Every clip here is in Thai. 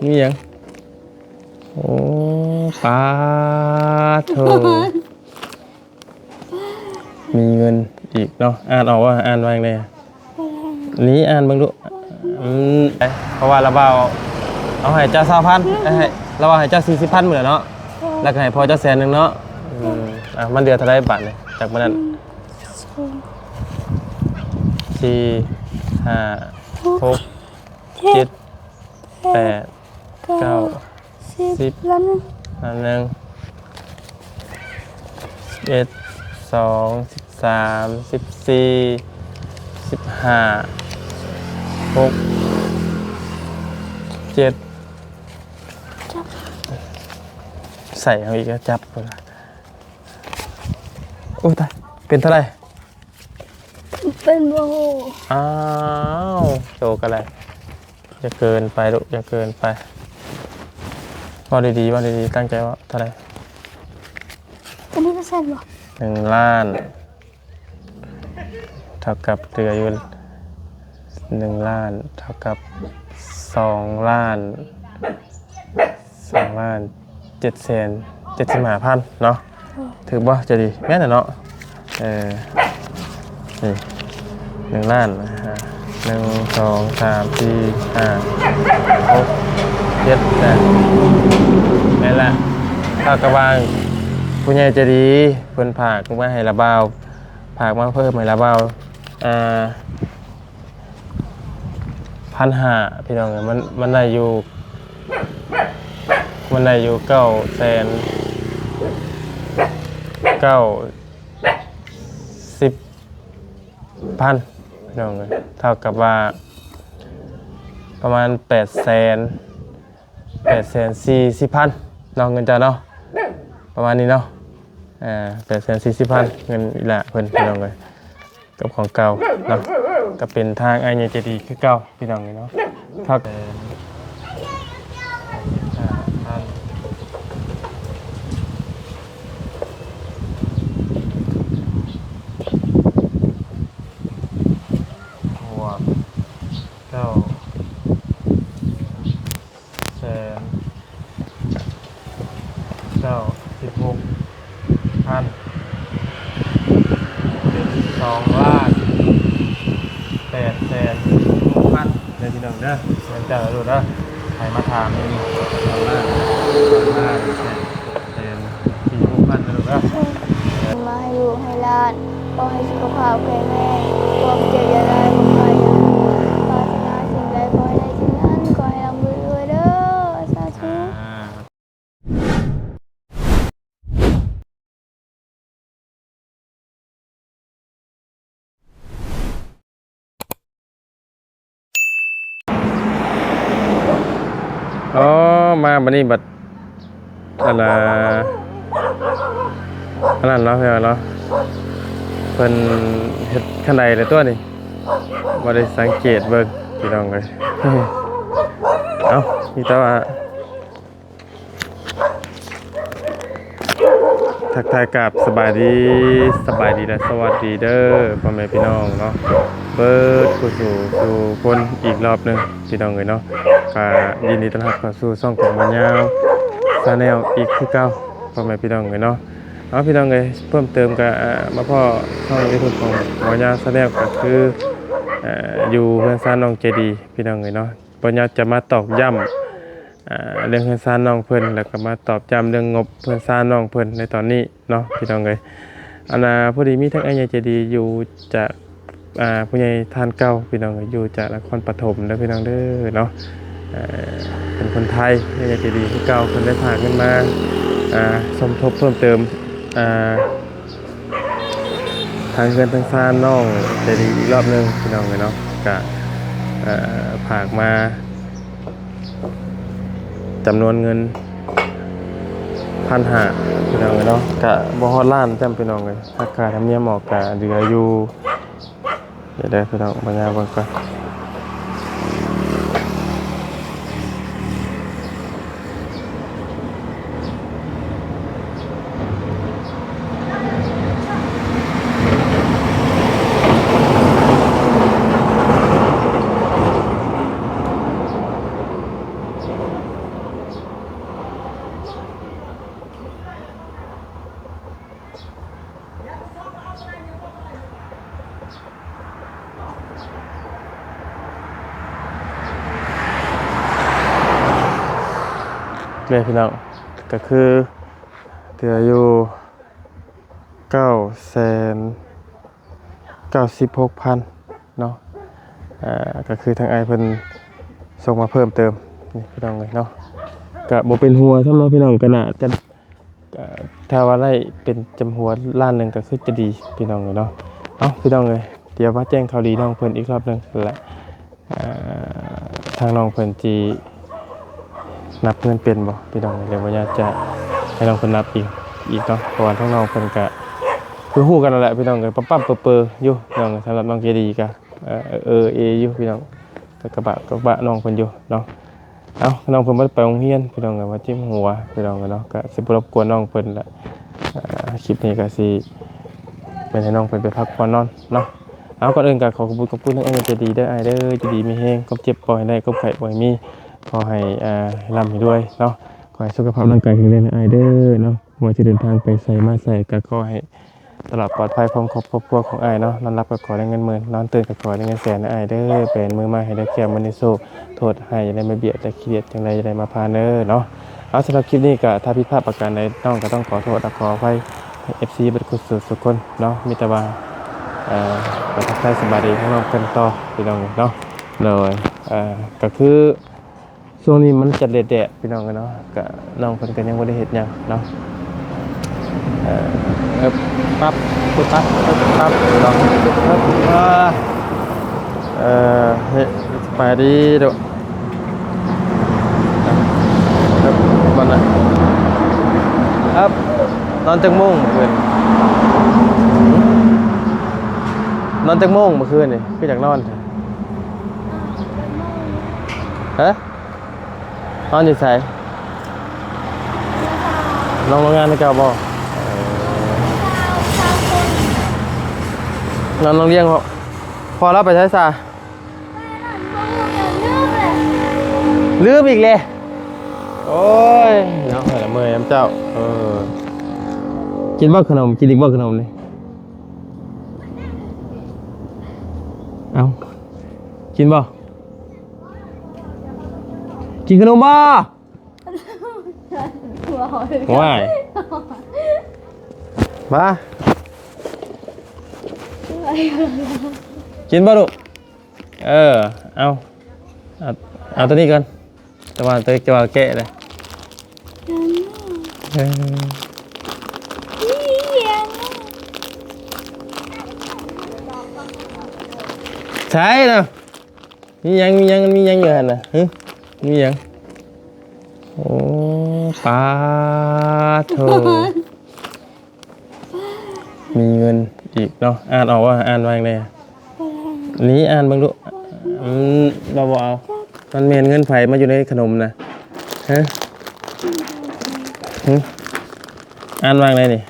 นี่ยังโอ้ปาโถมีเงินอีกเนาะอ่านออกว่าอ่านว่าอย่างไรนี้อ่านบ้างดูเพราะว่าเราเบาเอาให้เจ้า20,000ให้เราเอาให้เจ้า40,000เหมือนเนาะแล้วก็ให้พอเจ้า100,000เนาะมันเดือนเท่าไรบาทเนี่ยจากมันนั้น4 5 6 7 8 9 10ล้านหนึ่ง11 12 13 14 15 6 7ใส่เอาอีกแล้วจับเลยโอ้ตายเป็นเท่าไหร่เป็นโมโหอ้าวโจกันเลยอย่าเกินไปลูกอย่าเกินไปว่าดีๆว่าดีๆตั้งใจว่าเท่าไหร่อันนี้ก็เสร็จหรอ1,000,000เท่ากับเหลืออยู่1,000,000เท่ากับ2,000,000 775,000เนาะถือว่าจะดีแม่แต่เนาะนี่1,000,000 1 2 3 4 5 6 7 8นี่แหละถ้ากระบางผู้ใหญ่จะดีเพิ่นผากมาให้ระบาวผากมาเพิ่มให้ระบาว1,500พี่น้องมันได้อยู่900,000 90,000น้องเลยเท่ากับว่าประมาณ840,000น้องเงินจ้าเนาะประมาณนี้เนาะ840,000เงินอีละเพิ่นพี่น้องเลยกับของเก่าเนาะก็เป็นทางไอ้เนี่ยจะดีคือเก่าพี่น้องเลยเนาะเท่ากับ2,806,000เลยพี่น้องเด้อเงินจ้าดูเด้อใครมาถามนี่2,806,000เลยเด้อมาให้ลูกให้หลานขอให้สุขภาพแข็งแรงความเจ็บอย่าได้บ่ใครปรารถนาสิ่งใดขอให้ได้สิ่งนั้นขอให้ร่ำรวยเด้อสาธุอ๋อมาบัดนี้บัดอะไรขนาดเนาะเพื่อนเนาะเพิ่นเฮ็ดขั้นใดเลยตัวนี้บ่ได้สังเกตเบิ่งพี่น้องเลยเอ้ามีแต่ว่าทักทายกับสบายดีและสวัสดีเด้อพ่อแม่พี่น้องเนาะเบิดผู้สู่คนอีกรอบนึงพี่น้องเลยเนาะก็ยินดีต้อนรับเข้าสู่ช่องของมันยาวชาแนลอีกคือเก่าพ่อแม่พี่น้องเลยเนาะเอาพี่น้องเลยเพิ่มเติมกับมาพ่อช่องYouTubeของมันยาวชาแนลก็คืออยู่เพื่อนซ่านน้องเจดีพี่น้องเลยเนาะปัญญาจะมาตอกย้ำเรื่องเพื่อนซ่านน้องเพิ่นแล้วก็มาตอบย้ำเรื่องงบเพื่อนซ่านน้องเพิ่นในตอนนี้เนาะพี่น้องเลยพอดีมีทั้งไอ้ใหญ่เจดีอยู่จากผู้ใหญ่ทานเก่าพี่น้องอยู่จากนครปฐมแล้วพี่น้องเด้อเนาะเป็นคนไทยไอ้ใหญ่เจดีที่เก่าคนได้ผ่านขึ้นมาสมทบเพิ่มเติมทางเงินทางซ่านน้องเจดีอีกรอบนึงพี่น้องเลยเนาะก็ผ่านมาจำนวนเงิน1,500พี่น้องเลยเนาะกะบ่ฮอดล้านจำพี่น้องเลยราคาธรรมเนียมออกกะเหลืออยู่เดี๋ยวได้พี่น้องบรรยายเบิ่งก่อน เลยพี่น้องก็คือเหลืออยู่996,000เนาะก็คือทางไอเพิ่นส่งมาเพิ่มเติมนี่พี่น้องเลยเนาะก็บ่เป็นหัวสำหรับพี่น้องก็น่าจะถ้าว่าได้เป็นจำหัวล้านหนึงก็คือจะดีพี่น้องเลยเนาะเอ้าพี่น้องเลยเดี๋ยวมาแจ้งข่าวดีน้องเพิ่นอีกรอบหนึงนั่นแหละทางน้องเพิ่นจีนับเงินเป็นบ่พี่น้องเดี๋ยวว่าจะให้น้องเพิ่นนับอีกเนาะเพราะว่าทางน้องเพิ่นก็คือฮู้กันนั่นแหละพี่น้องก็ปั๊มๆเปอๆอยู่พี่น้องสำหรับน้องเจดีก็อยู่พี่น้องแต่กระบะน้องเพิ่นอยู่เนาะเอ้าน้องเพิ่นบ่ได้ไปโรงเรียนพี่น้องก็ว่าจิ้มหัวพี่น้องเนาะก็สิบ่รบกวนน้องเพิ่นละคลิปนี้ก็สิเป็นให้น้องเพิ่นไปพักผ่อนนอนเนาะเอาก่อนอื่นก็ขอขอบคุณทั้งเจดีเด้ออ้ายเด้อเจดีมีแฮงก็เจ็บป่วยได้ก็ไข้บ่ให้มีขอให้ร่ำให้ด้วยเนาะขอให้สุขภาพร่างกายแข็งแรงนะอ้ายเด้อเนาะว่าจะเดินทางไปไสมาไสก็ขอให้ตลอดปลอดภัยพร้อมครอบครัวของอ้ายเนาะนอนรับก็ขอได้เงินหมื่นนอนตื่นก็ขอได้เงินแสนนะอ้ายเด้อเป็นมือมาให้ได้แก้มันในโซ่โทษให้อย่าได้มาเบียดแต่เครียดจังได๋อย่าได้มาพาเด้อเนาะเอาสำหรับคลิปนี้ก็ถ้าผิดพลาดประการใดน้องก็ต้องขอโทษและขออภัย FC เบิดทุกคนเนาะมีแต่ว่าก็ทักทายสบายดีทั้งน้องเพิ่นต่อพี่น้องเนาะเลยก็คือช่วงนี้มันจะแดดๆพี่น้องกันเนาะก็น้องเพิ่นก็ยังบ่ได้เฮ็ดหยังเนาะปั๊บปุ๊บปั๊บลองเฮ้ยไปดีเด้อครับบ่นะครับนอนจังโมงเมื่อคืนนอนจังโมงเมื่อคืนนี่คือจากนอนฮะนอนอยู่ไสน้องโรงงานในเก่าบ่นอนโรงเรียนพอเราไปใช้ซาลืมอีกเลยโอ้ยเนาะละเมยน้ำเจ้ากินบ่ขนมกินอีกบ่ขนมนี่เอากินบ่กินขนมบ่ว้ายมากินบ่ลูกเอาตัวนี้ก่อนแต่ว่าตัวจะว่าแกะเลยใช่เนาะมียังอยู่หั่นน่ะมียังโอ้ปาโถมีเงินอีกเนาะอ่านออกว่าอ่านว่าจังได๋นี้อ่านเบิ่งดูบ่เอามันแม่นเงินไผมาอยู่ในขนมนะฮะอ่านว่าจังไดนี่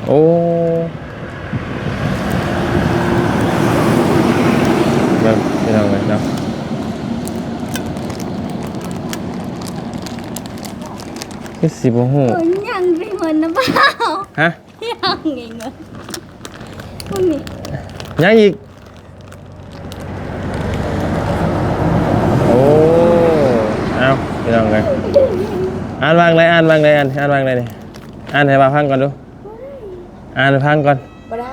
โอ้แบบไม่ต้องเลยเนาะคือสิบ่ฮู้ยังไปเหมือนนะเปล่าฮะยังไงเนาะพวกนี้ยังอีกโอ้เอาไม่ต้องเลยอ่านวางเลยอ่านวางเลยนี่อ่านให้มาฟังก่อนดูอ่านฟังก่อนบ่ได้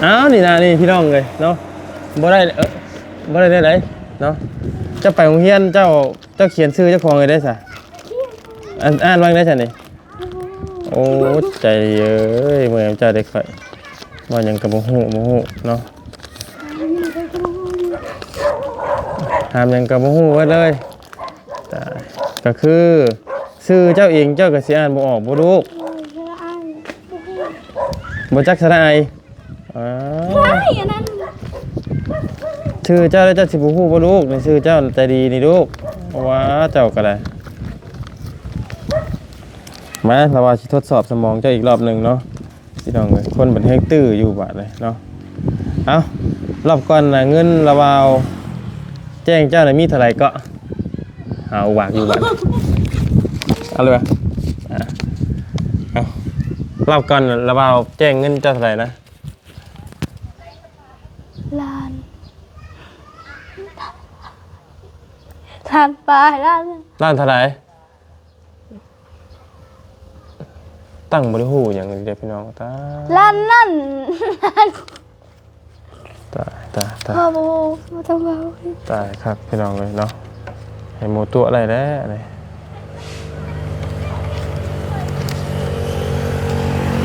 อ้าวนี่นะนี่พี่น้องเลยเนาะบ่ได้ได้เนาะจะไปโรงเรียนเจ้าเขียนชื่อเจ้าของเลยได้ซะอ่านว่าได้ซะนี่โอ้ใจเอ้ยเมื่อเจ้าได้ค่อยว่าหยังก็บ่ฮู้เนาะถามหยังก็บ่ฮู้ไว้เลยก็คือชื่อเจ้าเองเจ้าก็สิอ่านบ่ออกบ่รู้บ่จักสระไอชื่อเจ้าแล้วเจ้าสิบ่ฮู้บ่ลูกนี่ชื่อเจ้าใจดีนี่ลูกว้าเจ้าก็ได้มาเราว่าสิทดสอบสมองเจ้าอีกรอบนึงเนาะพี่น้องเอ้ยคนบันเทิงตื้ออยู่บาดเลยเนาะเอารอบก่อนน่ะเงินระวาวแจ้งเจ้าน่ะมีเท่าไหร่ก็หาอุบากอยู่บาดเอาเลย เอาเล่าก่อนระบาแจ้งเงินเจ้าเท่าไหร่นะ ล้านล้านปลายล้าน ล้านเท่าไหร่ตั้งบริหูอย่างเดียวพี่น้องตา ล้านนั่นล้าน ตาย พ่อโมมาทำเรา ตายครับพี่น้องเลยเนาะให้หมูตัวอะไรแล้วอะไร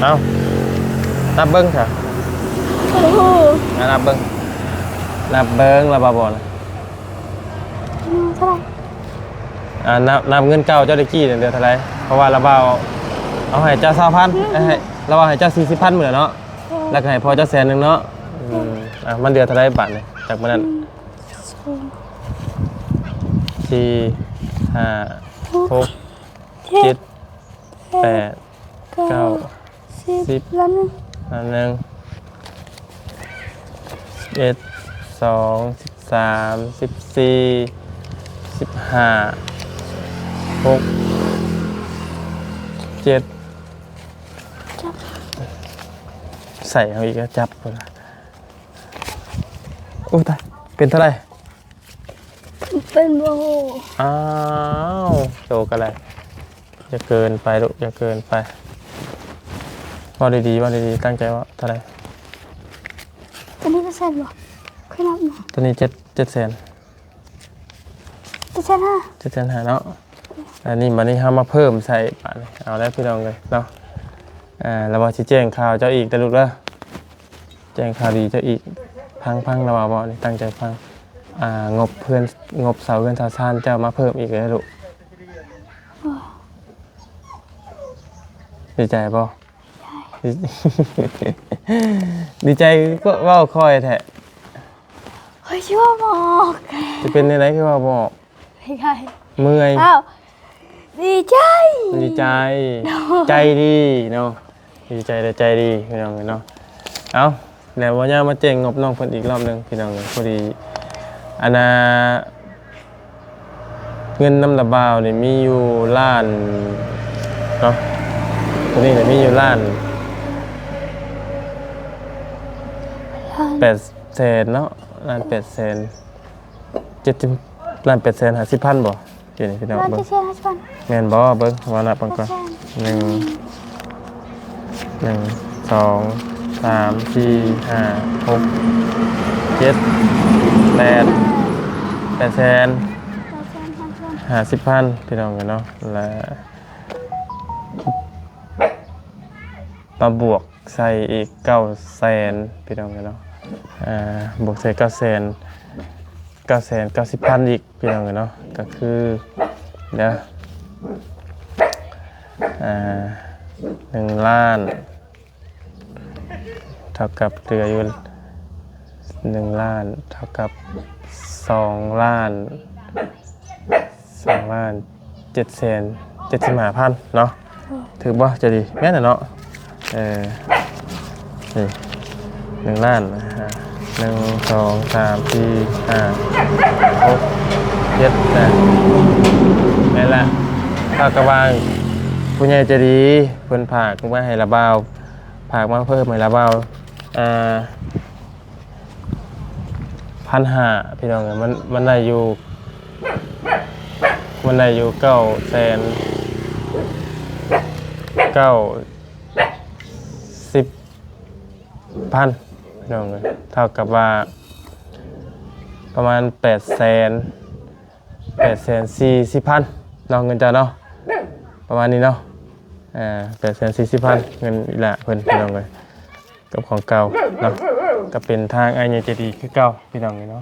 เอานับเบิ้งค่ะ โอ้โห นับเบิ้งระบาบอล เท่าไหร่ นับเงินเก่าเจ้าตะกี้เดือนเท่าไรเพราะว่าระบาเอาให้เจ้า20,000ให้ระบาให้เจ้า40,000เหมือนเนาะแล้วก็ให้พอเจ้า100,000เนาะมันเดือนเท่าไรบาทเลยจากมันนั้น4 5 6 7 8 9 10 ล้านหนึ่ง อันหนึ่ง11 12 13 14 15 6 7ใส่เอาอีกแล้วจับไปละโอ้ตายเป็นเท่าไหร่ เป็นโมโห อ้าวโจกันเลยอย่าเกินไปลูกอย่าเกินไปว่าดีๆตั้งใจว่าเท่าไหร่ ตอนนี้ก็เสร็จหรอค่อยนับหน่อย ตอนนี้700,000 จะเสร็จห้า 700,000เนาะอันนี้มันนี่ห้ามาเพิ่มใส่ปานเอาแล้วพี่น้องเลยเนาะแล้วว่าชี้แจงข่าวเจ้าอีกแต่ลูกแล้วแจ้งข่าวดีเจ้าอีกพังระบาบอกนี่ตั้งใจฟังงบเสาเพื่อนชาวชาติเจ้ามาเพิ่มอีกเลยลูกดีใจป่ะดีใจก็ว่าคอยแท้ เฮ้ยชื่อว่าหมอก จะเป็นในไหนคือว่าบอก ไม่ใช่ เมื่อย อ้าวดีใจ ดีใจใจดีเนาะดีใจแต่ใจดีพี่น้องเนาะเอาแล้ววันนี้มาแจ้งงบน้องเพิ่นอีกรอบนึงพี่น้องพอดีอันน่ะเงินน้ำระบาวนี่มีอยู่ล้านเนาะตัวนี้เนี่ยมีอยู่ล้าน800,000เนาะล้าน800,000ล้าน850,000บ่เดี๋ยวนี้พี่น้อง ร้าน เบิ่ ที่ ง เชียร์ให้ฉัน แม่นบ่เบิ่งว่านับเบิ่งก่อน1 2 3 4 5 6 7 8 800,000 50,000พี่น้องกันเนาะและมาบวกใส่อีก900,000พี่น้องกันเนาะบวกใส่990,000อีกพี่น้องกันเนาะก็คือเดี๋ยว1 ล้านเท่ากับเหลืออยู่1 ล้านเท่ากับ2 ล้าน775,000เนาะถือบ่จะดีแม่นน่ะเนาะนี่1 ล้าน1 2 3 4 5 6 7 8นี่แหละถ้ากระบางผู้ใหญ่จะดีเพิ่นผากมาให้ระบาวผากมาเพิ่มให้ระบาว1,500พี่น้องมันได้อยู่990,000พี่น้องเลยเท่ากับว่าประมาณ840,000น้องเงินจ้าเนาะประมาณนี้เนาะ840,000เงินอีหละเพิ่นพี่น้องเลยกับของเก่าเนาะก็เป็นทางไอ้เนี่ยจะดีคือเก่าพี่น้องเลยเนาะ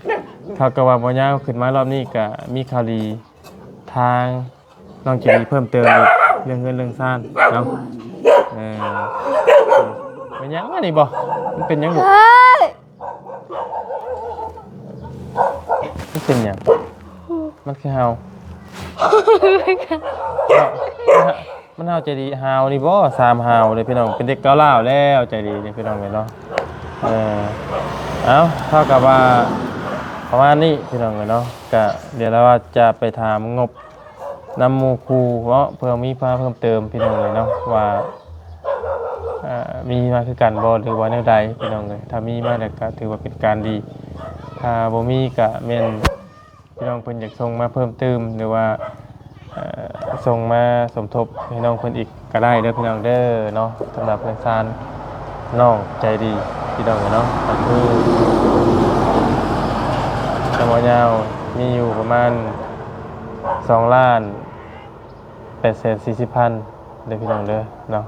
ถ้ากับว่าบ่ยาวขึ้นมารอบนี้ก็มีข่าวดีทางน้องจะดีเพิ่มเติมอีกเรื่องเงินเรื่องซ่านเนาะเป็นยังไงนี่บ่มันเป็นยังไง เฮ้ย มันเป็นยังมันคือเฮามันเฮาใจดีเฮานี่บ่3เฮาเลยพี่น้องเป็นเด็กเก้าล่าวแล้วใจดีนี่พี่น้องเนาะเอาเท่ากับว่าประมาณนี้พี่น้องเนาะก็เดี๋ยวเราจะไปถามงบนำหมู่ครูเพราะเพื่อมีเพิ่มเติมพี่น้องเนาะว่า มีมาคือกันบ่หรือว่าแนวใดพี่น้องเอ้ยถ้ามีมาแล้วก็ถือว่าเป็นการดีถ้าบ่มีก็แม่นพี่น้องเพิ่นอยากส่งมาเพิ่มเติมหรือว่าส่งมาสมทบให้น้องเพิ่นอีกก็ได้เด้อพี่น้องเด้อเนาะสำหรับเพื่อนซานน้องใจดีพี่น้องเนาะก็คือจังหวัดยาวมีอยู่ประมาณ2ล้าน840,000เด้อพี่น้องเด้อเนาะ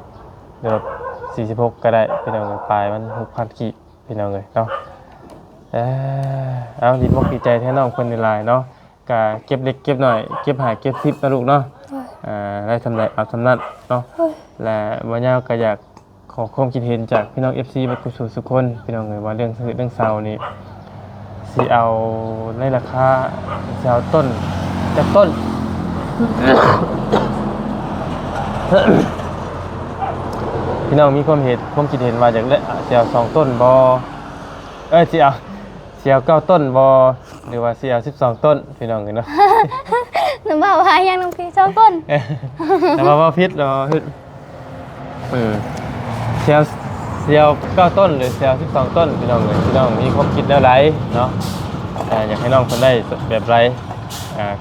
เดี๋ยว46ก็ได้พี่น้องเอ้ยปลายมัน 6,000 กิพี่น้องเอ้ยเนาะเอาดีอกดีใจแท้น้องเพิ่นหลายๆเนาะก็เก็บเล็กเก็บหน่อยเก็บหาเก็บ10นะลูกเนาะได้ทำได้เอาทำนั้นเนาะและบ่ยาวก็อยากขอความคิดเห็นจากพี่น้อง FC บัดกุศลทุกคนพี่น้องเอ้ยว่าเรื่องเรื่องเซานี่สิเอาในราคาสิเอาต้นจากต้น พี่น้องมีความคิดเห็นว่าจากเสียว2ต้นบ่เสียว9ต้นบ่หรือว่าเสียว12ต้นพี่น้องเห็นเนาะ หนูบอกว่ายังน้องพี่ชอบต้น แต่ว่าพิษเหรอเสียว9ต้นหรือเสียว12ต้นพี่น้องเลยพี่น้องมีความคิดอะไรเนาะอยากให้น้องคนได้แบบไร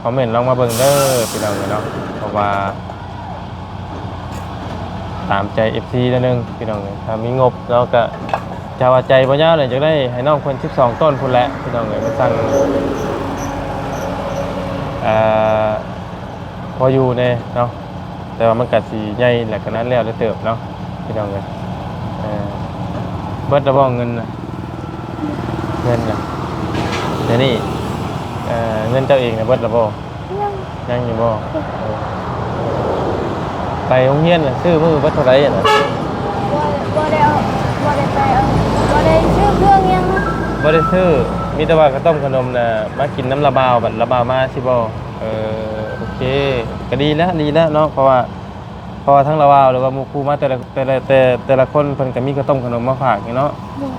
คอมเมนต์ลองมาเบิ่งเด้อพี่น้องเลยเนาะเพราะว่าตามใจ FC นิดนึงพี่น้องเลยถ้ามีงบเราก็จะว่าใจบ่ยาวเลยจะได้ให้น้องคน12ต้นพุ่นแหละพี่น้องเลยมาสั่งพออยู่เนี่ยเนาะแต่ว่ามันก็สิใหญ่แหละก็นั้นแล้วได้เติบเนาะพี่น้องเลยเบิดระบ่เงินน่ะเงินน่ะเดี๋ยวนี้เงินเจ้าเองน่ะเบิดระบ่ยังอยู่บ่ไปโรงเรียนน่ะซื้อมื้อเบิดเท่าไหร่น่ะบ่ได้ไปบ่ได้ซื้อเครื่องยัง บ่ได้ซื้อมีแต่ว่าข้าวต้มขนมน่ะมากินน้ำระบาวบัดระบาวมาสิบ่โอเคก็ดีแล้วเนาะเพราะว่าทั้งระบาวหรือว่าหมู่ครูมาแต่ละคนเพิ่นก็มีข้าวต้มขนมมาฝากนี่เนาะ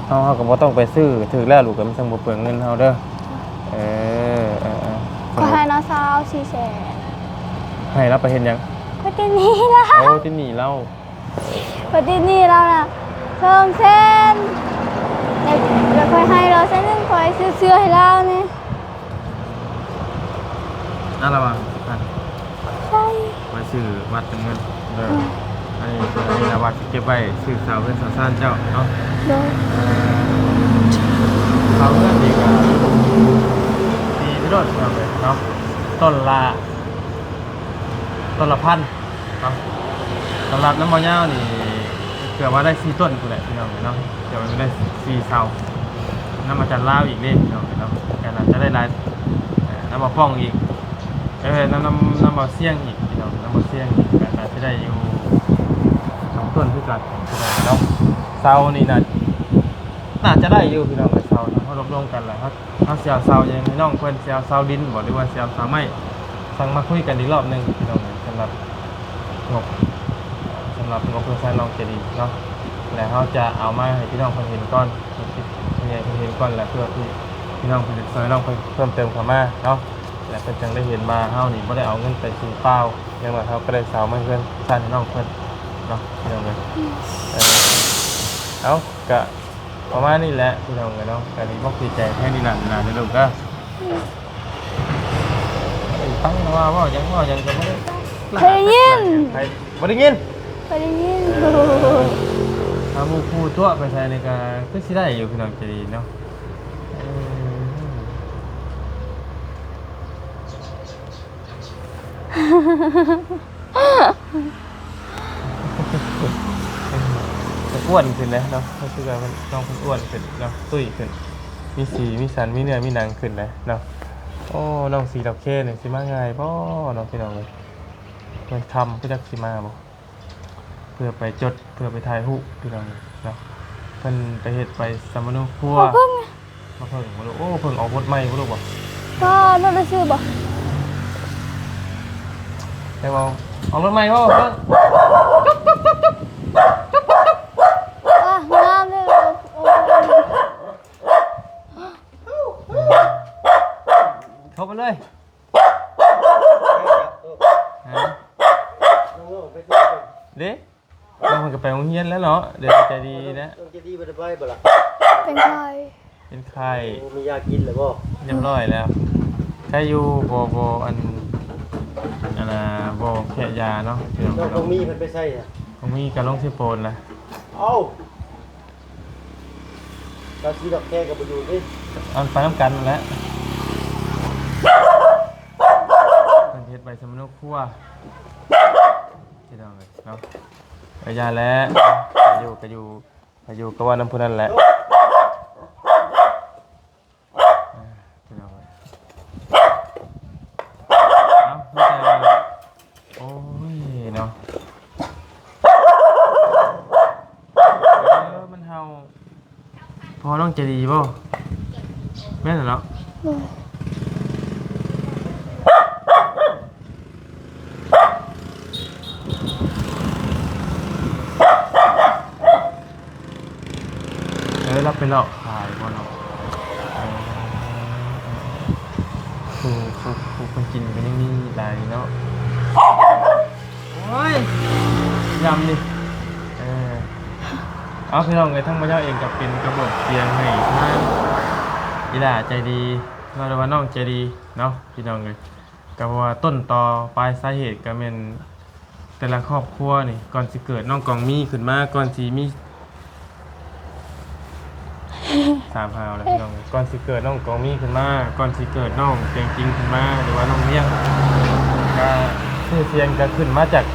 เฮาก็บ่ต้องไปซื้อถึกแล้วลูกก็มันจังบ่เปลืองเงินเฮาเด้อก็ให้น้าสาว400,000ให้เราไปเฮ็ดหยังก็ที่นี่ล่ะโอ้ที่นี่เราก็ที่นี่เราน่ะ2เส้นแล้วค่อยให้เราเส้นนึงค่อยซื้อเสื้อให้เรานี่ระวังใช่ ไว้ซื้อวัดเป็นเงินเด้อให้ระวัดเก็บไว้ซื้อเสาเพื่อนสาวซ่านเจ้าเนาะเสาเพื่อนดีกว่าดีที่โดดเลยเนาะต้นละ1,000เนาะสำหรับน้ำมันยาวนี่เกือบว่าได้4ต้นกูแหละพี่น้องเนาะเกือบได้4เสาน้ำมันจันลาวอีกนี่พี่น้องเนาะแกน่าจะได้หลายน้ำมันฟ้องอีกน้ำมันเสี่ยงอีกพี่น้องน้ำมันเสี่ยงอีกแกน่าจะได้อยู่2ต้นคือกันพี่น้องเนาะเสานี่น่าจะได้อยู่พี่น้องกับเสาเขารวมกันแหละเขาเสียวเสาอย่างพี่น้องเพื่อนเสียวเสาดินบอกหรือว่าเสียวเสาไม้สั่งมาคุยกันอีกรอบนึงพี่น้องสำหรับงบเพื่อนแฟนน้องจะดีเนาะแล้วเขาจะเอามาให้พี่น้องคนเห็นก้อนคนเห็นก้อนแหละเพื่อที่พี่น้องคนซอยน้องเพิ่มเติมเข้ามาเนาะและเพื่อนจังได้เห็นมาเฮานี่ไม่ได้เอาเงินไปซื้อเปล่ายังว่าเขาก็ได้เสามาเพื่อนสั้นน้องเพื่อนเนาะพี่น้องเลยเอากะประมาณนี้แหละพี่น้องเลยเนาะการดีบอกดีใจแค่นี้นะในลูกก็ตั้งว่ายังจะไม่ได้เคยยินไม่ได้ยินถ้ามูคูตัวไปใช้ในการก็สิได้อยู่พี่น้องจะดีเนาะอ้วนขึ้นนะเนาะก็คือการน้องอ้วนขึ้นเนาะตุ้ยขึ้นมีสีมีสันมีเนื้อมีหนังขึ้นนะเนาะโอ้น้องสีดอกเข้เนี่ยสิมาง่ายป่น้องพี่น้องเลยมันทำเพื่อจะสิมาบ่เพื่อไปจดเพื่อไปถ่ายรูปพี่น้องเนาะเพิ่นไปเฮ็ดไปสมนุครัวมาเพิ่งบ่รู้โอ้เพิ่งออกรถใหม่บ่รู้บ่ก็รถได้ซื้อบ่ได้บ่ออกรถใหม่บ่เพิ่งงามเลยเข้าไปเลยเด้ น้องมันก็ไปโรงเรียนแล้วเนาะเดี๋ยวใจดีนะ ต้องจะดีบ่ได้ไปบ่ล่ะ เป็นใคร เป็นไข้ โอ้มียากินแล้วบ่ เรียบร้อยแล้วถ้าอยู่บ่อันน่ะบ่แค่ยาเนาะพี่น้อง น้องต้องมีเพิ่นไปใส่อ่ะ ผมมีการลงที่โปนละ เอ้าตาสีดอกแค่ก็บ่อยู่ดิ เอาไปน้ำกันนั่นแหละเป็นเฮ็ดใบสมนุครั่วพี่น้องเลยเนาะไปยาแล้วไปอยู่ก็ว่าน้ำพุนั่นแหละพี่น้องเลยเอาไม่ใช่โอ้ยเนาะมันเฮาพอน้องจะดีป่ะแม่นเนาะ โดย รับไปหลอกขายบ่เนาะคือคนกินก็ยังมีหลายเนาะโอ้ยยำดิเอาพี่น้องเลยทั้งมาเจ้าเองกับเป็นกระบอกเสียงให้ท่านอีหล่าใจดีเราเรียกว่าน้องใจดีเนาะพี่น้องเลยกับว่าต้นตอปลายสาเหตุก็เป็นแต่ละครอบครัวนี่ก่อนสิเกิดน้องกองมีขึ้นมาก่อนสิมี3 หาวแล้วพี่น้องก่อนสิเกิดน้องกองมีขึ้นมาก่อนสิเกิดน้องเตียงจริงขึ้นมาหรือว่าน้องเลี้ยงก็ชื่อเสียงก็ขึ้นมาจาก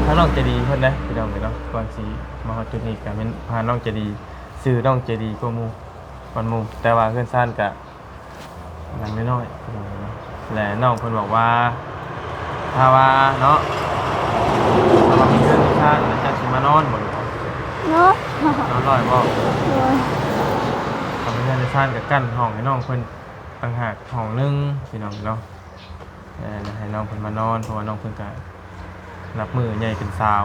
ถ้าน้องจะดีเพิ่นนะพี่น้องเนาะก่อนสิมาฮอดจุดนี้ก็แม่นพาน้องจะดีซื้อน้องจะดีกว่าหมู่ก่อนหมู่แต่ว่าเพื่อนซ่านก็ยังน้อยๆพี่น้องเนาะและน้องเพิ่นบอกว่าถ้าว่าเนาะถ้าว่ามีเพื่อนซ่านแล้วจะสิมานอนบ่ เนาะ นอนร้อยบ่ โดย ทำให้เพื่อนซ่านก็กั้นห้องให้น้องเพิ่นต่างหากห้องนึงพี่น้องเนาะให้น้องเพิ่นมานอนเพราะว่าน้องเพิ่นก็รับมือใหญ่เป็นสาว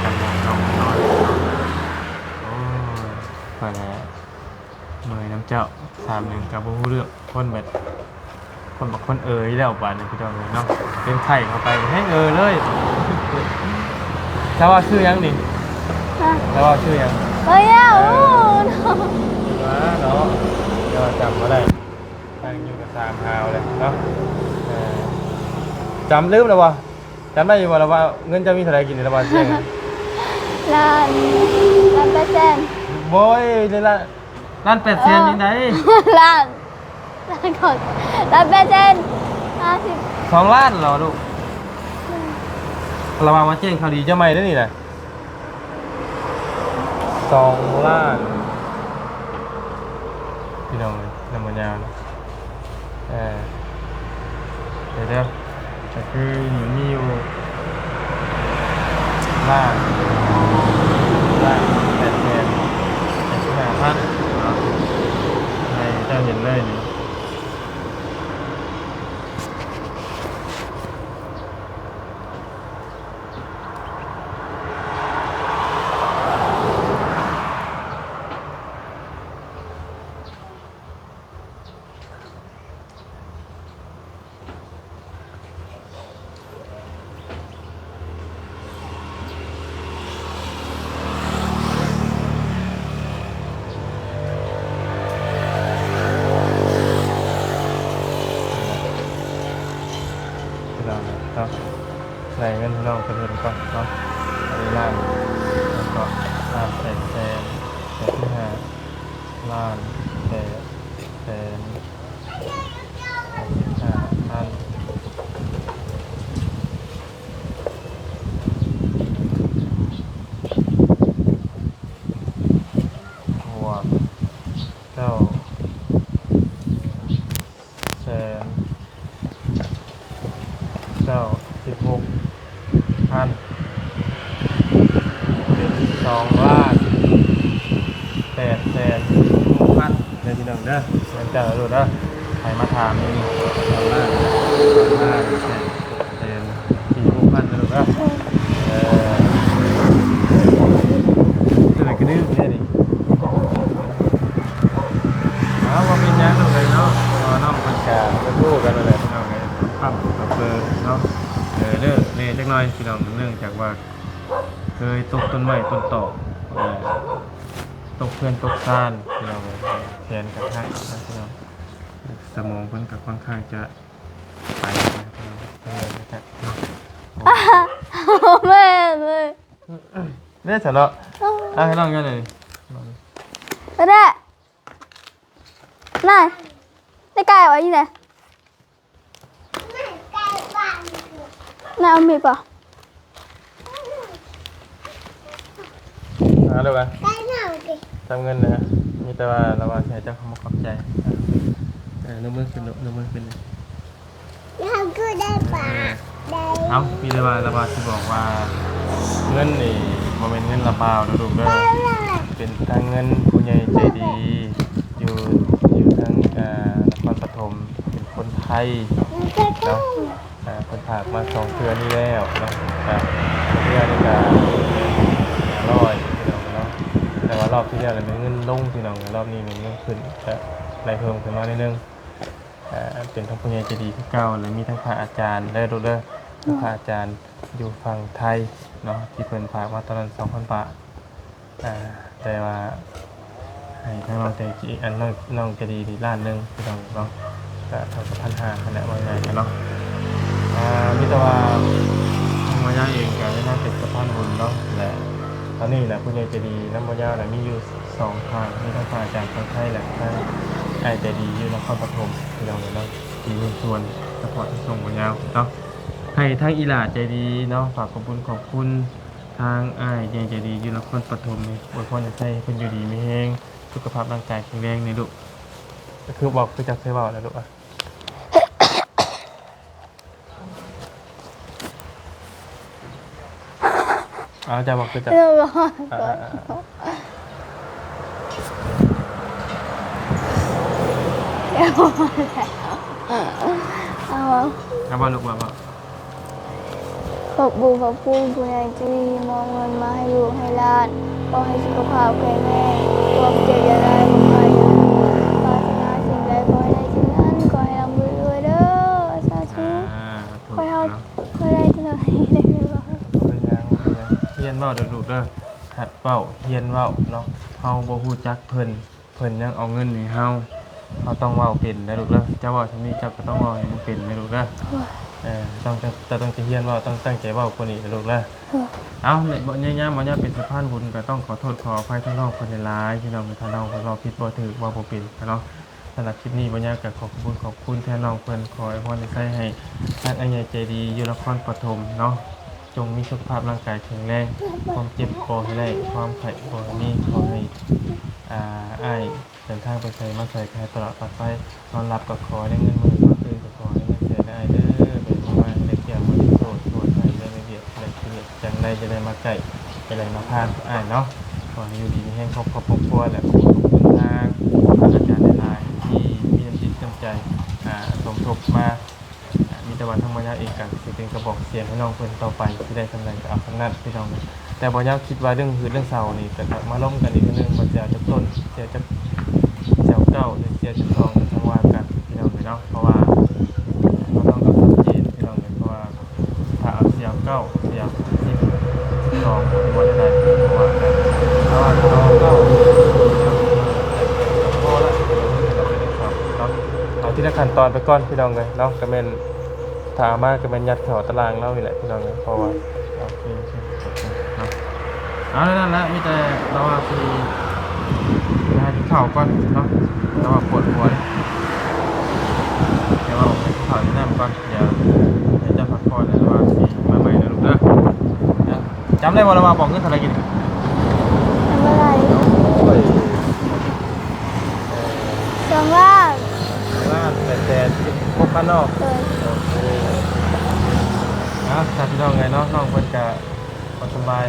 กันน้องนอนโอ้ยพอแล้วเมื่อยน้ำเจ้า31กับบ่ฮู้เรื่องคนแบบคนบอกคนแล้วบาดนี้พี่น้องเลยเนาะเป็นไข้เข้าไปให้เลยแต่ว่าชื่อยังนี่ ฮะ แต่ว่าชื่อยัง เฮ้ยอ่ะโอ้เนาะ เนาะเดี๋ยวจำบ่ได้ตั้งอยู่กับ3 หาวเลยเนาะจำลืมแล้ววะจำได้อยู่ว่าเงินจะมีเท่าไหร่กินในระบาดเสียง ล้าน800,000 โว้ยนี่ละล้าน8 แสนยังไง ล้านก่อนล้าน800,000 50 2 ล้านเหรอลูกระวังมาแจ้งข่าวดีเจ้าใหม่ด้วยนี่นะ2 ล้านพี่น้องเลยน้ำมันยาวนะเดี๋ยวก็คือมีอยู่ล้าน8 แสน85,000ให้เจ้าเห็นเลยนี่เนาะใส่เงินน้องกระเทินก่อนเนาะอันนี้ล้านแล้วก็ล้าน8 แสนที่5ล้าน8 แสน85,000บวก9 แสน16,000เป็น2 ล้าน8 แสน6,000เดี๋ยวพี่น้องเด้อเงินจ่ายแล้วดูเด้อใครมาถามนี่2 ล้าน8 แสน46,000นะลูกเด้อจะไหนกระดื้อเนี่ยดิเอาว่าเป็นยังลูกเลยเนาะน้องมันกะจะพูดกันเลยพี่น้องเลยปั๊มกับเบอร์เนาะเด้อเล น่จักหน่อยพี่น้องเนื่องจากว่าเคยตกต้นไม้ต้นตอกตกเพื่อนตกซ่านพี่น้องแขนกับข้างนะพี่น้องสมองเพิ่นกับค่อนข้างจะไปนะพี่น้องนะครับ แม่เลย เนี่ยฉันเนาะให้ลองกันเลย ก็ได้นายได้ไก่ไว้ที่ไหนนายเอามีดป่ะ เร็วกันทำเงินนะมีแต่ว่าเราว่าใช้เจ้าคำว่าขอบใจน้ำมือขึ้นน้ำมือขึ้นเอาพี่ระบายที่บอกว่าเงินนี่โมเมนต์เงินระบาวนะลูกเด้อเป็นทางเงินผู้ใหญ่ใจดีอยู่ทางนครปฐมเป็นคนไทยเนาะคนผากมา2เทื่อนี่แล้วเนาะเทื่อนี่ก็100เนาะแต่ว่ารอบที่แล้วเนี่ยเงินลงพี่น้องรอบนี้เงินขึ้นแต่รายเพิ่มขึ้นมานิดนึงเป็นทั้งผู้ใหญ่ใจดีที่เก่าและมีทั้งพระอาจารย์ได้ดูเด้อพระอาจารย์อยู่ฝั่งไทยเนาะที่เพิ่นฝากมาตอนนั้น 2,000 บาทแต่ว่าให้ทั้งน้องใจดีน้องใจดีนี่ล้านนึงพี่น้องเนาะก็เท่ากับ1,500คะแนนว่าไงกันเนาะมีแต่ว่าทางมายาเองก็ได้น่าเป็นสะพานบุญเนาะและตอนนี้แหละผู้ใหญ่ใจดีน้ำมายามีอยู่2ทางมีทั้งพระอาจารย์ฝั่งไทยและทางไอ้ใจดีอยู่นครปฐมพี่น้องเนาะที่ร่วมส่วนสปอร์ตส่งมายาเนาะให้ทั้งอีหลาใจดีเนาะฝากขอบคุณทางอ้ายใจดีอยู่นครปฐมนี่อวยพรให้เพิ่นอยู่ดีมีแรงสุขภาพร่างกายแข็งแรงนี่ลูกก็คือบอกคือจักเคยเว้าแล้วลูกจะบอกคือจักเรื่องร้อน เอาบ่ลูกว่าบ่ ขอบคุณผู้ใหญ่ที่มองเงินมาให้ลูกให้หลานขอให้สุขภาพแข็งแรงความเจ็บอย่าได้บ่ไปปรารถนาสิ่งใดขอให้ได้สิ่งนั้นขอให้ร่ำรวยเด้อสาธุขอให้ได้ที่ไหนได้บ่ เฮียนเว้าเด้อลูกเด้อหัดเว้าเฮียนเว้าเนาะเฮาบ่ฮู้จักเพิ่นยังเอาเงินให้เฮาต้องเว้าเป็นนะลูกเด้อเจ้าเว้าทำนี้เจ้าก็ต้องเว้าให้มันเป็นนะลูกเด้อต้องเฮียนเว้าต้องตั้งใจเว้าคนนี้นะลูกเด้อเอาเนี่ยบ่ย่ๆบ่ย่าเป็นสะพานบุญก็ต้องขอโทษขออภัยทั้งน้องเพิ่นหลายๆที่น้องถ้าน้องเพิ่นเว้าผิดบ่ถูกเว้าบ่เป็นเนาะสำหรับคลิปนี้บ่ย่าก็ขอบคุณแทนน้องเพิ่นขอให้พรให้ให้ท่านอันใหญ่ใจดีอยู่นครปฐมเนาะจงมีสุขภาพร่างกายแข็งแรงความเจ็บบ่ให้ได้ความไข้บ่ให้มีขอให้อ้ายเดินทางไปใส่มาใส่ใครตลอดปลอดภัยนอนหลับก็ขอได้เงินมื้อก็คืนก็ขอได้เงินเสียได้เด้อเป็นมาได้เกี่ยวมาโทษให้ได้ละเอียดละเอียดจังไดจะได้มาใกล้จะได้มาพานอ้ายเนาะขอให้อยู่ดีมีแรงครอบครัวและขอบคุณทางอาจารย์หลายๆที่มีน้ำจิตน้ำใจสมทบมามีแต่ว่าทั้งมายาเองกันสิเป็นกระบอกเสียงให้น้องเพิ่นต่อไปที่ได้สำเร็จก็เอาทั้งนั้นพี่น้องแต่บ่อยากคิดว่าเรื่องหืดเรื่องเศร้านี่ก็มาล้มกันอีกนึงมันจะต้นจะเจ้าหรือจะทองทั้งว่ากันพี่น้องเนาะเพราะว่าเราต้องกับชัดเจนพี่น้องเพราะว่าถ้าเอาเสียเก้าเสียทองบ่ได้เพราะว่ากันเพราะว่าเก้าพอละเราไปได้ครับเนาะเอาที่ละขั้นตอนไปก่อนพี่น้องเลยเนาะก็เป็นถามมาก็เป็นยัดเข้าตารางเล่านี่แหละพี่น้องเลยเพราะว่าโอเคเนาะเอาแล้วนั่นแหละมีแต่เราคือให้ที่ข่าวก่อนเนาะแล้วปวดหัวเดี๋ยวเราไปข่าวที่นั่นก่อนเดี๋ยวจะพักผ่อนแล้วว่าสีมาใหม่นะลูกเด้อจำได้ว่าเรามาบอกเงินเท่าไรกิน ทำอะไร สองล้าน แต่พบบ้านนอกนะถ้าพี่น้องไงเนาะน้องเพิ่นจะสบาย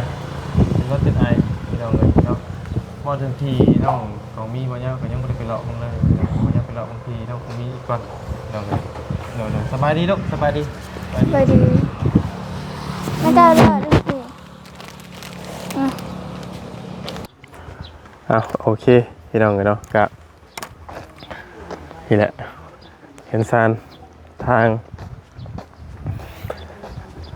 เป็นรถติดไอพี่น้องเลยเนาะมอถึงทีน้องของมีมาเยอะก็ยังไม่ได้ไปเลาะมึงเลยมาเยอะไปเลาะบางทีน้องของมีก่อนน้องเลยเดี๋ยวสบายดีลูกสบายดี ไปดีไม่ได้เลยดูสิโอเคพี่น้องเลยเนาะกะนี่แหละเห็นซานทาง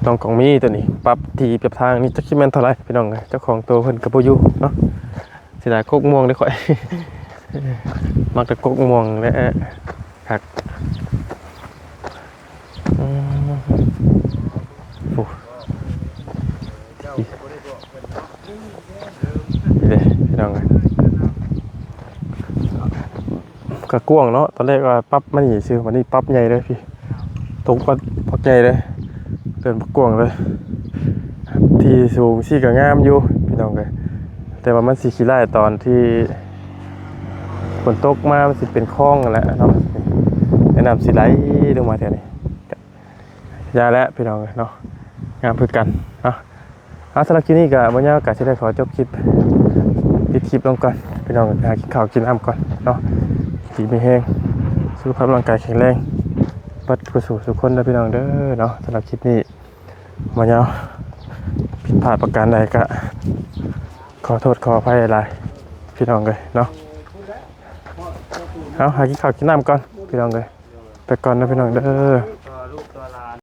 น้องของมีตัวนี้ปรับที่ปรับทางนี่จักสิแม่นเท่าไหร่พี่น้องเอ้ยเจ้าของตัวเพิ่นก็บ่อยู่เนาะสิได้กกม่วงได้ค่อย มักแต่กกม่วงและคักโอ้นี่เด้พี่น้องเอ้ยก็กว้างเนาะตอนแรกว่าปรับมันนี่ซื่อวันนี้ปรับใหญ่เลยพี่ตกปักใหญ่เลยเดินปักกว้างเลย ที่สูงสิก็งามอยู่พี่น้องเอ้ยแต่ว่ามันสิขี้ร้ายตอนที่ฝนตกมามันสิเป็นคลองนั่นแหละเนาะแนะนำสิไหลลงมาแถวนี้ยาแล้วพี่น้องเอ้ยเนาะงามเพื่อกันเนาะสำหรับคลิปนี้ก็บ่ยาวก็สิได้ขอจบคลิปปิดคลิปลงก่อนพี่น้องหากินข้าวกินน้ำก่อนเนาะดีมีแห้งสุขภาพร่างกายแข็งแรงบัดกุศลสุขคนนะพี่น้องเด้อเนาะสำหรับคลิปนี้บ่ยาวผิดพลาดประการใดก็ขอโทษขออภัยหลายพี่น้องเลยเนาะเอาหากินข้าวกินน้ำก่อนพี่น้องเลยไปก่อนนะพี่น้องเด้อ